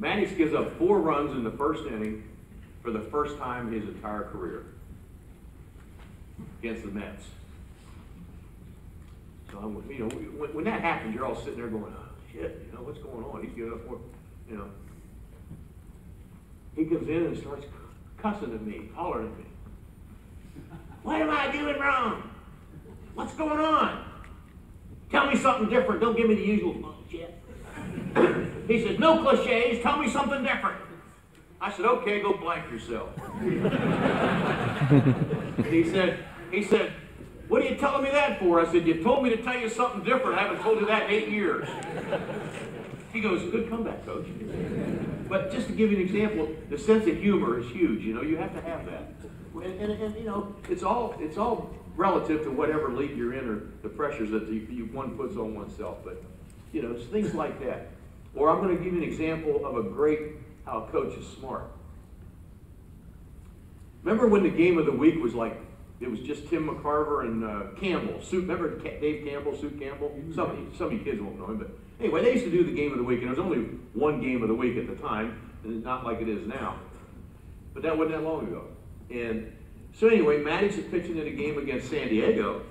Maddox gives up 4 runs in the first inning for the first time in his entire career against the Mets. So, you know, when that happens, you're all sitting there going, oh, shit, you know, what's going on? He's giving up 4, you know. He comes in and starts cussing at me, hollering at me. What am I doing wrong? What's going on? Tell me something different. Don't give me the usual bullshit. He says, no cliches. Tell me something different. I said, okay, go blank yourself. he said, what are you telling me that for? I said, you told me to tell you something different. I haven't told you that in 8 years. He goes, good comeback, Coach. But just to give you an example, the sense of humor is huge. You know, you have to have that. And you know, it's all relative to whatever league you're in or the pressures that one puts on oneself. But, you know, it's things like that. Or I'm going to give you an example of how a coach is smart. Remember when the game of the week was like, it was just Tim McCarver and Campbell. Remember Dave Campbell, Soup Campbell? Some of you kids won't know him, but anyway, they used to do the game of the week, and there was only one game of the week at the time, and not like it is now. But that wasn't that long ago. And so anyway, Maddox is pitching in a game against San Diego,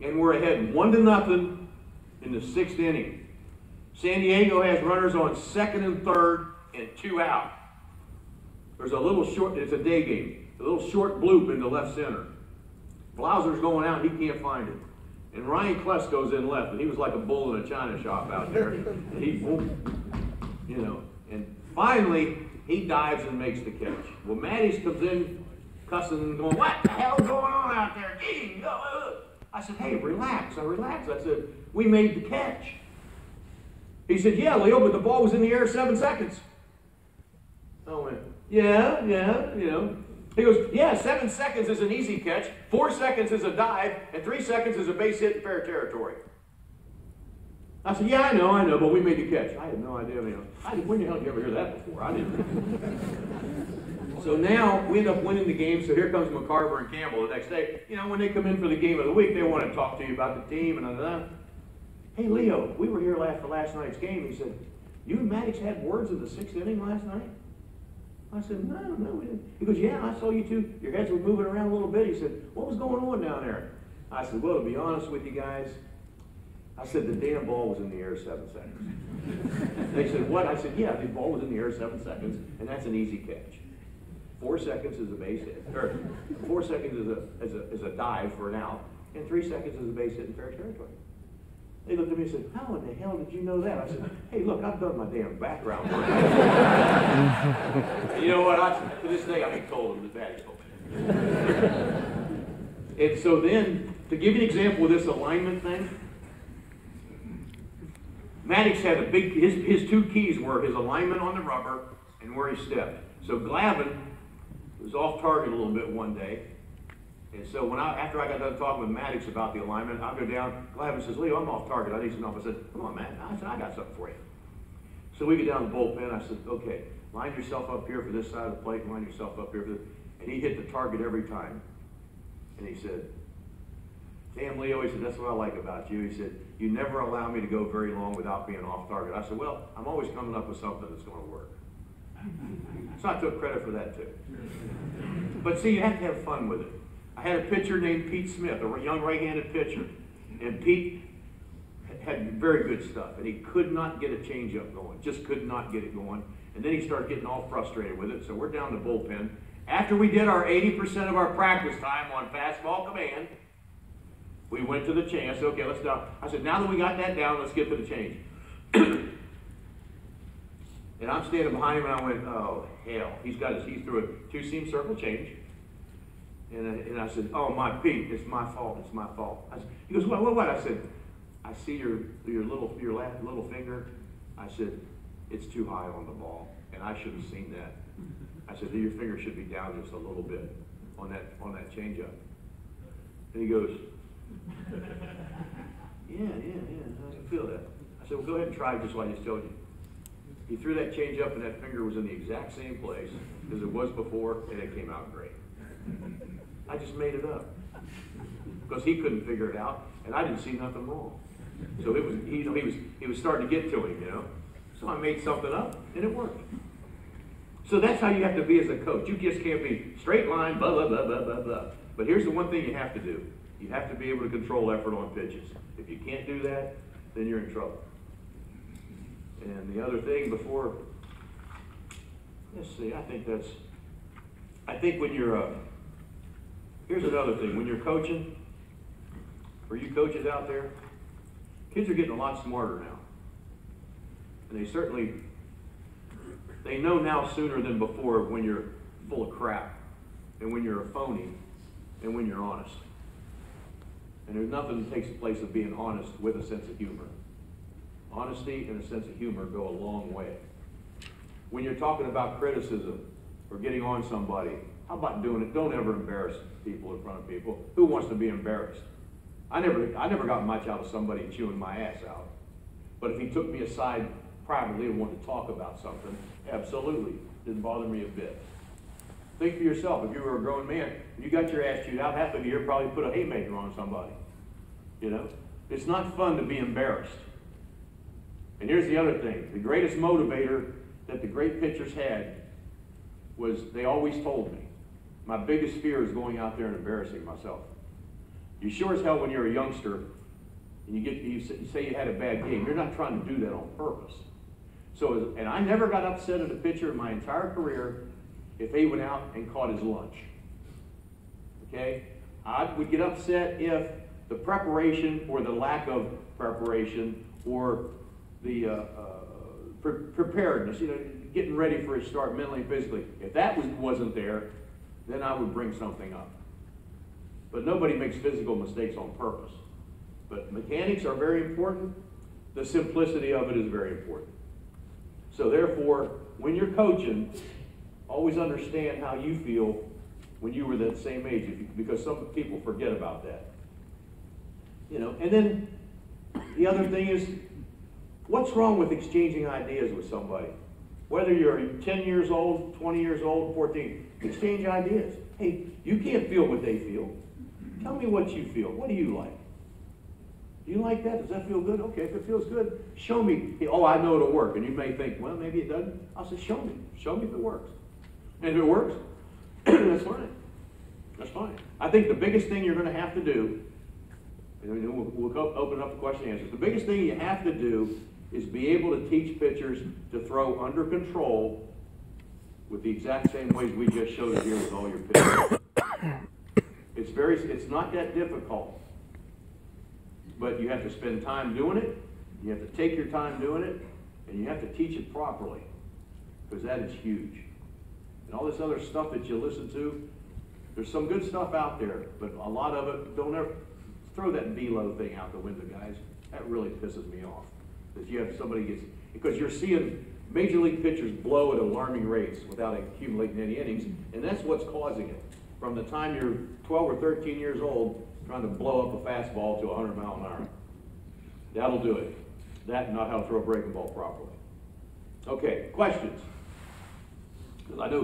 and we're ahead 1-0 in the 6th inning. San Diego has runners on 2nd and 3rd and 2 out. There's a little short, it's a day game, a little short bloop into left center. Blauser's going out, he can't find it. And Ryan Kless goes in left, and he was like a bull in a china shop out there. And he, you know, and finally, he dives and makes the catch. Well, Maddox comes in, cussing and going, what the hell's going on out there? Gee, I said, hey, relax. I said, we made the catch. He said, yeah, Leo, but the ball was in the air 7 seconds. I went, yeah, you know. He goes, yeah, 7 seconds is an easy catch, 4 seconds is a dive, and 3 seconds is a base hit in fair territory. I said, yeah, I know, but we made the catch. I had no idea, you know. When the hell did you ever hear that before? I didn't. So now we end up winning the game, so here comes McCarver and Campbell the next day. You know, when they come in for the game of the week, they want to talk to you about the team and that. Hey, Leo, we were here for last night's game. He said, you and Maddox had words in the 6th inning last night? I said, no, we didn't. He goes, yeah, I saw you two. Your heads were moving around a little bit. He said, what was going on down there? I said, well, to be honest with you guys, I said, the damn ball was in the air 7 seconds. They said, what? I said, yeah, the ball was in the air 7 seconds, and that's an easy catch. 4 seconds is a base hit, or 4 seconds is a dive for an out, and 3 seconds is a base hit in fair territory. They looked at me and said, how in the hell did you know that? I said, hey, look, I've done my damn background work. You know what? To this day, I ain't told them that Daddy told me. And so then, to give you an example of this alignment thing, Maddox had a big, his 2 keys were his alignment on the rubber and where he stepped. So Glavin was off target a little bit one day. And so after I got done talking with Maddox about the alignment, I'll go down. Glavin says, Leo, I'm off target. I need some help. I said, come on, Matt. I said, I got something for you. So we get down to the bullpen. I said, okay, line yourself up here for this side of the plate, line yourself up here for this. And he hit the target every time. And he said, damn, Leo, he said, that's what I like about you. He said, you never allow me to go very long without being off target. I said, well, I'm always coming up with something that's going to work. So I took credit for that too. But see, you have to have fun with it. I had a pitcher named Pete Smith, a young right-handed pitcher. And Pete had very good stuff. And he could not get a changeup going, just could not get it going. And then he started getting all frustrated with it. So we're down the bullpen. After we did our 80% of our practice time on fastball command, we went to the change. I said, okay, let's go. I said, now that we got that down, let's get to the change. And I'm standing behind him, and I went, oh, hell. He threw a 2-seam circle change. And I said, oh, Pete, it's my fault. It's my fault. He goes, what? I said, I see your little finger. I said, it's too high on the ball, and I should have seen that. I said, your finger should be down just a little bit on that changeup. And he goes, yeah, I can feel that. I said, well, go ahead and try it just like I just told you. He threw that change up, and that finger was in the exact same place as it was before, and it came out great. I just made it up because he couldn't figure it out, and I didn't see nothing wrong. So it was, he was starting to get to him, you know. So I made something up, and it worked. So that's how you have to be as a coach. You just can't be straight line, blah, blah, blah, blah, blah, blah. But here's the one thing you have to do. You have to be able to control effort on pitches. If you can't do that, then you're in trouble. And the other thing before, let's see, I think when you're, here's another thing. When you're coaching, for you coaches out there, kids are getting a lot smarter now. And they know now sooner than before when you're full of crap, and when you're a phony, and when you're honest. And there's nothing that takes the place of being honest with a sense of humor. Honesty and a sense of humor go a long way. When you're talking about criticism or getting on somebody, how about doing it? Don't ever embarrass people in front of people. Who wants to be embarrassed? I never got much out of somebody chewing my ass out. But if he took me aside privately and wanted to talk about something, absolutely, didn't bother me a bit. Think for yourself. If you were a grown man, and you got your ass chewed out, half of you here probably put a haymaker on somebody. You know, it's not fun to be embarrassed. And here's the other thing. The greatest motivator that the great pitchers had was they always told me, my biggest fear is going out there and embarrassing myself. You sure as hell when you're a youngster and you say you had a bad game, you're not trying to do that on purpose. So, and I never got upset at a pitcher in my entire career if he went out and caught his lunch. Okay? I would get upset if the preparation or the lack of preparation or the preparedness, you know, getting ready for his start mentally and physically. If that wasn't there, then I would bring something up. But nobody makes physical mistakes on purpose. But mechanics are very important. The simplicity of it is very important. So therefore, when you're coaching, always understand how you feel when you were that same age, because some people forget about that. You know, and then the other thing is, what's wrong with exchanging ideas with somebody? Whether you're 10 years old, 20 years old, 14, exchange ideas. Hey, you can't feel what they feel. Tell me what you feel. What do you like? Do you like that? Does that feel good? Okay, if it feels good, show me. Oh, I know it'll work. And you may think, well, maybe it doesn't. I'll say, show me. Show me if it works. And if it works, that's fine. That's fine. I think the biggest thing you're going to have to do, and we'll open up the question and answers. The biggest thing you have to do is be able to teach pitchers to throw under control with the exact same ways we just showed it here with all your pitchers. It's not that difficult, but you have to spend time doing it, you have to take your time doing it, and you have to teach it properly, because that is huge. And all this other stuff that you listen to, there's some good stuff out there, but a lot of it, don't ever throw that velo thing out the window, guys. That really pisses me off. That you have somebody because you're seeing major league pitchers blow at alarming rates without accumulating any innings, and that's what's causing it. From the time you're 12 or 13 years old, trying to blow up a fastball to 100 miles an hour. That'll do it. That and not how to throw a breaking ball properly. Okay, questions? Because I know